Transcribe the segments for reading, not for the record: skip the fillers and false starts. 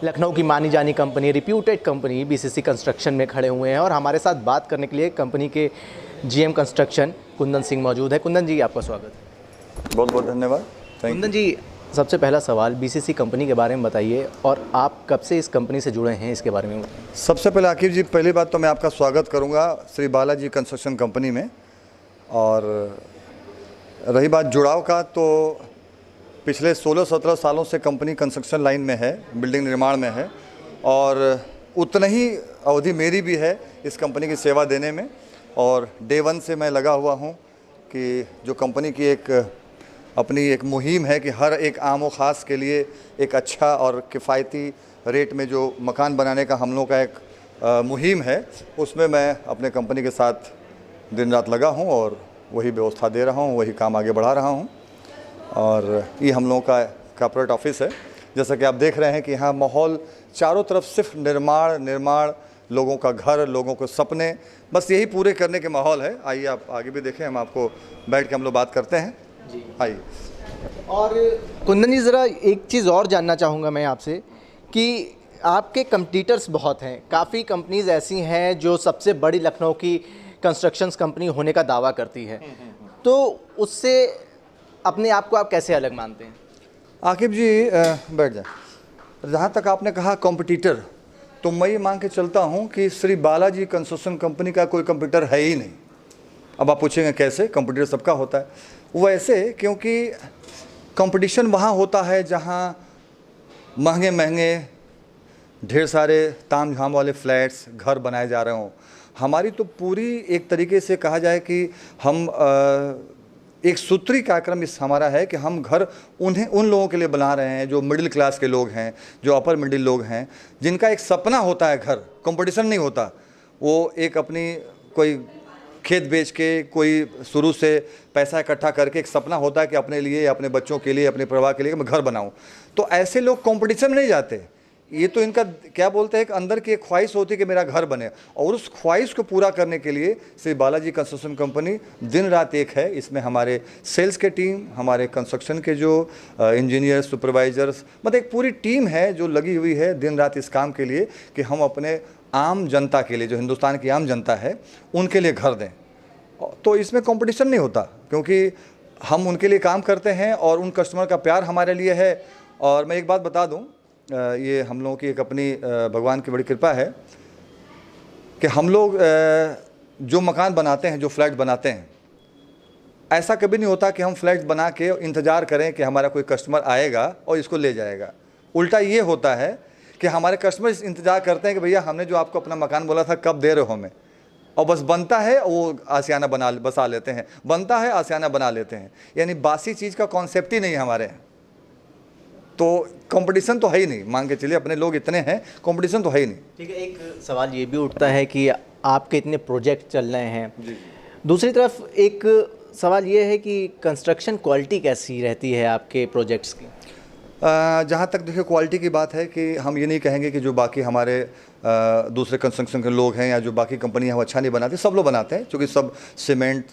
लखनऊ की मानी जानी company, reputed company BCC construction में खड़े हुए हैं और हमारे साथ बात करने के लिए कंपनी के जीएम कंस्ट्रक्शन कुंदन सिंह मौजूद है। कुंदन जी, आपका स्वागत है। बहुत बहुत धन्यवाद। कुंदन जी, सबसे पहला सवाल बीसीसी कंपनी के बारे में बताइए और आप कब से इस कंपनी से जुड़े हैं, इसके बारे में बताइए। सबसे पहले आकिब जी, पहली बात तो मैं आपका स्वागत करूंगा श्री बालाजी कंस्ट्रक्शन कंपनी में। और रही बात जुड़ाव का, तो पिछले 16-17 सालों से कंपनी कंस्ट्रक्शन लाइन में है, बिल्डिंग निर्माण में है और उतना ही अवधि मेरी भी है इस कंपनी की सेवा देने में। और डे वन से मैं लगा हुआ हूं कि जो कंपनी की अपनी एक मुहिम है कि हर एक आम व ख़ास के लिए एक अच्छा और किफ़ायती रेट में जो मकान बनाने का हम लोग का एक मुहिम है, उसमें मैं अपने कंपनी के साथ दिन रात लगा हूं और वही व्यवस्था दे रहा हूं, वही काम आगे बढ़ा रहा हूं। और ये हम लोगों का कॉर्पोरेट ऑफिस है। जैसा कि आप देख रहे हैं कि यहाँ माहौल चारों तरफ सिर्फ निर्माण, लोगों का घर, लोगों के सपने, बस यही पूरे करने के माहौल है। आइए आप आगे भी देखें, हम आपको बैठ के हम लोग बात करते हैं जी। आइए। और कुंदन जी, ज़रा एक चीज़ और जानना चाहूँगा मैं आपसे कि आपके कंपटीटर्स बहुत हैं, काफ़ी कंपनीज़ ऐसी हैं जो सबसे बड़ी लखनऊ की कंस्ट्रक्शंस कंपनी होने का दावा करती है, तो उससे अपने आप को आप कैसे अलग मानते हैं? आकिब जी बैठ जाए। जहाँ तक आपने कहा कॉम्पिटिटर, तो मैं ये मान के चलता हूँ कि श्री बालाजी कंस्ट्रक्शन कंपनी का कोई कंप्यूटर है ही नहीं। अब आप पूछेंगे कैसे, कंप्यूटर सबका होता है। वैसे क्योंकि कंपटीशन वहाँ होता है जहाँ महंगे ढेर सारे ताम झाम वाले फ्लैट्स, घर बनाए जा रहे हों। हमारी तो पूरी एक तरीके से कहा जाए कि हम एक सूत्री कार्यक्रम इस हमारा है कि हम घर उन लोगों के लिए बना रहे हैं जो मिडिल क्लास के लोग हैं, जो अपर मिडिल लोग हैं, जिनका एक सपना होता है घर। कंपटीशन नहीं होता। वो एक अपनी कोई खेत बेच के, कोई शुरू से पैसा इकट्ठा करके एक सपना होता है कि अपने लिए, अपने बच्चों के लिए, अपने परिवार के लिए मैं घर बनाऊं। तो ऐसे लोग कंपटीशन में नहीं जाते। ये तो इनका क्या बोलते हैं कि अंदर की एक ख्वाहिश होती है कि मेरा घर बने, और उस ख्वाहिश को पूरा करने के लिए श्री बालाजी कंस्ट्रक्शन कंपनी दिन रात एक है। इसमें हमारे सेल्स के टीम, हमारे कंस्ट्रक्शन के जो इंजीनियर, सुपरवाइजर्स, मतलब एक पूरी टीम है जो लगी हुई है दिन रात इस काम के लिए कि हम अपने आम जनता के लिए, जो हिंदुस्तान की आम जनता है, उनके लिए घर दें। तो इसमें कंपटीशन नहीं होता क्योंकि हम उनके लिए काम करते हैं और उन कस्टमर का प्यार हमारे लिए है। और मैं एक बात बता दूं, ये हम लोगों की एक अपनी भगवान की बड़ी कृपा है कि हम लोग जो मकान बनाते हैं, जो फ्लैट बनाते हैं, ऐसा कभी नहीं होता कि हम फ्लैट बना के इंतज़ार करें कि हमारा कोई कस्टमर आएगा और इसको ले जाएगा। उल्टा ये होता है कि हमारे कस्टमर इंतज़ार करते हैं कि भैया हमने जो आपको अपना मकान बोला था कब दे रहे हो हमें, और बस बनता है वो आशियाना बसा लेते हैं, बनता है आशियाना बना लेते हैं। यानी बासी चीज़ का कॉन्सेप्ट ही नहीं है हमारे यहाँ। तो कंपटीशन तो है ही नहीं, मान के चलिए, अपने लोग इतने हैं, कंपटीशन तो है ही नहीं। ठीक है, एक सवाल ये भी उठता है कि आपके इतने प्रोजेक्ट चल रहे हैं जी। दूसरी तरफ एक सवाल ये है कि कंस्ट्रक्शन क्वालिटी कैसी रहती है आपके प्रोजेक्ट्स की? जहाँ तक देखिए क्वालिटी की बात है कि हम ये नहीं कहेंगे कि जो बाकी हमारे दूसरे कंस्ट्रक्शन के लोग हैं या जो बाकी कंपनियाँ वो अच्छा नहीं बनाती। सब लोग बनाते हैं, क्योंकि सब सीमेंट,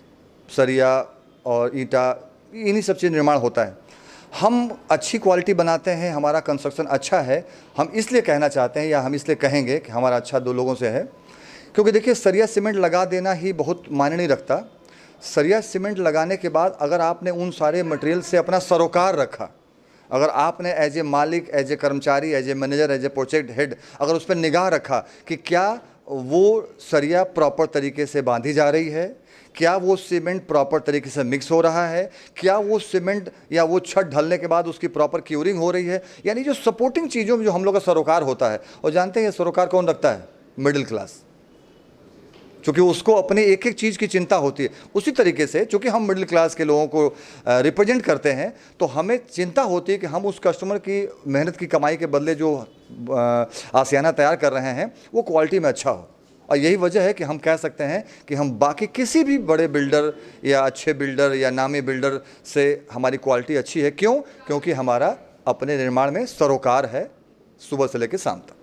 सरिया और ईंटा, इन्हीं सब चीज़ निर्माण होता है। हम अच्छी क्वालिटी बनाते हैं, हमारा कंस्ट्रक्शन अच्छा है। हम इसलिए कहना चाहते हैं, या हम इसलिए कहेंगे कि हमारा अच्छा दो लोगों से है, क्योंकि देखिए सरिया सीमेंट लगा देना ही बहुत मायने नहीं रखता। सरिया सीमेंट लगाने के बाद अगर आपने उन सारे मटेरियल से अपना सरोकार रखा, अगर आपने एज ए मालिक, एज ए कर्मचारी, as a manager, as a project head अगर उस पर निगाह रखा कि क्या वो सरिया प्रॉपर तरीके से बांधी जा रही है, क्या वो सीमेंट प्रॉपर तरीके से मिक्स हो रहा है, क्या वो सीमेंट या वो छत ढलने के बाद उसकी प्रॉपर क्यूरिंग हो रही है, यानी जो सपोर्टिंग चीज़ों में जो हम लोग का सरोकार होता है। और जानते हैं ये सरोकार कौन रखता है? मिडिल क्लास, क्योंकि उसको अपनी एक एक चीज़ की चिंता होती है। उसी तरीके से चूँकि हम मिडिल क्लास के लोगों को रिप्रेजेंट करते हैं, तो हमें चिंता होती है कि हम उस कस्टमर की मेहनत की कमाई के बदले जो आशियाना तैयार कर रहे हैं वो क्वालिटी में अच्छा हो। और यही वजह है कि हम कह सकते हैं कि हम बाकी किसी भी बड़े बिल्डर या अच्छे बिल्डर या नामी बिल्डर से हमारी क्वालिटी अच्छी है। क्यों? क्योंकि हमारा अपने निर्माण में सरोकार है सुबह से लेकर शाम तक।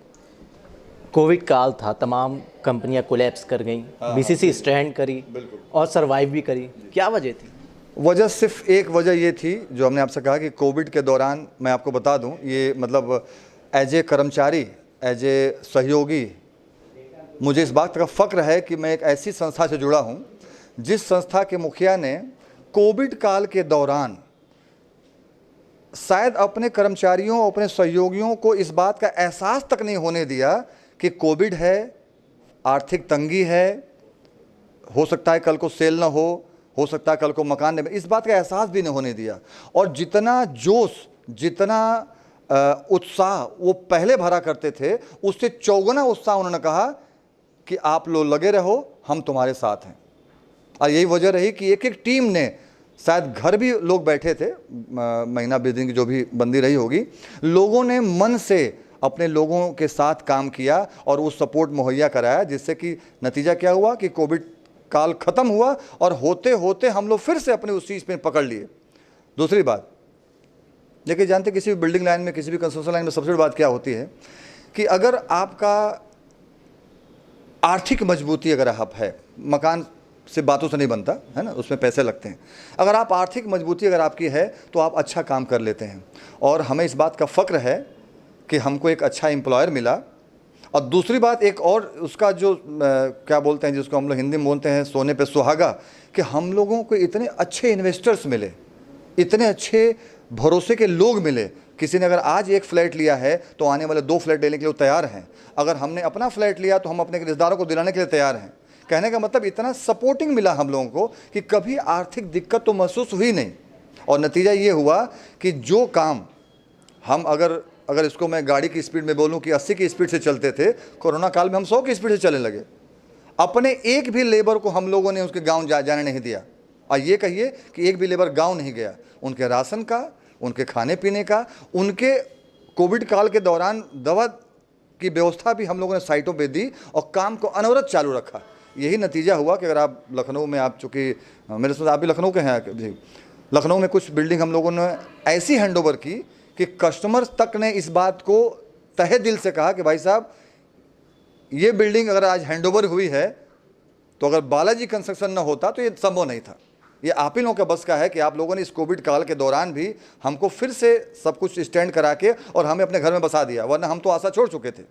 कोविड काल था, तमाम कंपनियां कोलैप्स कर गईं, बीसीसी स्टैंड करी और सरवाइव भी करी, क्या वजह थी? वजह सिर्फ एक वजह ये थी जो हमने आपसे कहा कि कोविड के दौरान, मैं आपको बता दूं, ये मतलब एज ए कर्मचारी, एज ए सहयोगी, मुझे इस बात का फ़ख्र है कि मैं एक ऐसी संस्था से जुड़ा हूँ जिस संस्था के मुखिया ने कोविड काल के दौरान शायद अपने कर्मचारियों, अपने सहयोगियों को इस बात का एहसास तक नहीं होने दिया कि कोविड है, आर्थिक तंगी है, हो सकता है कल को सेल ना हो सकता है कल को मकान नहीं, इस बात का एहसास भी नहीं होने दिया। और जितना जोश, जितना उत्साह वो पहले भरा करते थे, उससे चौगुना उत्साह उन्होंने कहा कि आप लोग लगे रहो, हम तुम्हारे साथ हैं। और यही वजह रही कि एक एक टीम ने, शायद घर भी लोग बैठे थे, महीना 20 दिन की जो भी बंदी रही होगी, लोगों ने मन से अपने लोगों के साथ काम किया और वो सपोर्ट मुहैया कराया, जिससे कि नतीजा क्या हुआ कि कोविड काल ख़त्म हुआ और होते होते हम लोग फिर से अपने उस चीज़ पे पकड़ लिए। दूसरी बात, देखिए जानते किसी भी बिल्डिंग लाइन में, किसी भी कंस्ट्रक्शन लाइन में सबसे बड़ी बात क्या होती है कि अगर आपका आर्थिक मजबूती अगर आप है, मकान से बातों से नहीं बनता है ना, उसमें पैसे लगते हैं। अगर आप आर्थिक मजबूती अगर आपकी है तो आप अच्छा काम कर लेते हैं। और हमें इस बात का फ़ख्र है कि हमको एक अच्छा एम्प्लॉयर मिला। और दूसरी बात एक और उसका जो क्या बोलते हैं, जिसको हम लोग हिंदी में बोलते हैं सोने पे सुहागा, कि हम लोगों को इतने अच्छे इन्वेस्टर्स मिले, इतने अच्छे भरोसे के लोग मिले। किसी ने अगर आज एक फ्लैट लिया है तो आने वाले 2 फ्लैट लेने के लिए वो तैयार हैं। अगर हमने अपना फ्लैट लिया तो हम अपने रिश्तेदारों को दिलाने के लिए तैयार हैं। कहने का मतलब इतना सपोर्टिंग मिला हम लोगों को कि कभी आर्थिक दिक्कत तो महसूस हुई नहीं। और नतीजा ये हुआ कि जो काम हम अगर इसको मैं गाड़ी की स्पीड में बोलूं कि 80 की स्पीड से चलते थे, कोरोना काल में हम 100 की स्पीड से चलने लगे। अपने एक भी लेबर को हम लोगों ने उसके गांव जाने नहीं दिया। और ये कहिए कि एक भी लेबर गांव नहीं गया। उनके राशन का, उनके खाने पीने का, उनके कोविड काल के दौरान दवा की व्यवस्था भी हम लोगों ने साइटों पे दी और काम को अनवरत चालू रखा। यही नतीजा हुआ कि अगर आप लखनऊ में, आप चूँकि मेरे साथ आप भी लखनऊ के हैं जी, लखनऊ में कुछ बिल्डिंग हम लोगों ने ऐसी हैंडओवर की कि कस्टमर्स तक ने इस बात को तहे दिल से कहा कि भाई साहब, ये बिल्डिंग अगर आज हैंडओवर हुई है तो अगर बालाजी कंस्ट्रक्शन ना होता तो ये संभव नहीं था। ये आप ही लोगों का बस का है कि आप लोगों ने इस कोविड काल के दौरान भी हमको फिर से सब कुछ स्टैंड करा के और हमें अपने घर में बसा दिया, वरना हम तो आशा छोड़ चुके थे।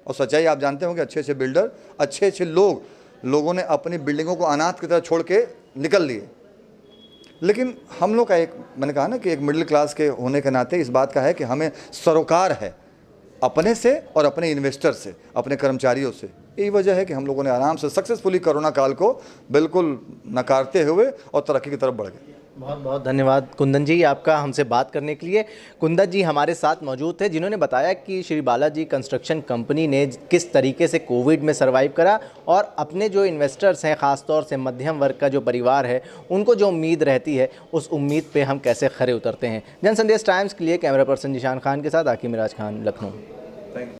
और सच्चाई आप जानते होंगे, अच्छे अच्छे बिल्डर, अच्छे अच्छे लोगों ने अपनी बिल्डिंगों को अनाथ की तरह छोड़ के निकल लिए। लेकिन हम लोग का एक, मैंने कहा ना कि एक मिडिल क्लास के होने के नाते इस बात का है कि हमें सरोकार है अपने से और अपने इन्वेस्टर से, अपने कर्मचारियों से। यही वजह है कि हम लोगों ने आराम से सक्सेसफुली कोरोना काल को बिल्कुल नकारते हुए और तरक्की की तरफ बढ़ गए। बहुत बहुत धन्यवाद कुंदन जी आपका हमसे बात करने के लिए। कुंदन जी हमारे साथ मौजूद थे, जिन्होंने बताया कि श्री बालाजी कंस्ट्रक्शन कंपनी ने किस तरीके से कोविड में सर्वाइव करा और अपने जो इन्वेस्टर्स हैं, ख़ास तौर से मध्यम वर्ग का जो परिवार है, उनको जो उम्मीद रहती है उस उम्मीद पे हम कैसे खरे उतरते हैं। जन संदेश टाइम्स के लिए कैमरा पर्सन जिशान खान के साथ आकिब मिराज खान, लखनऊ।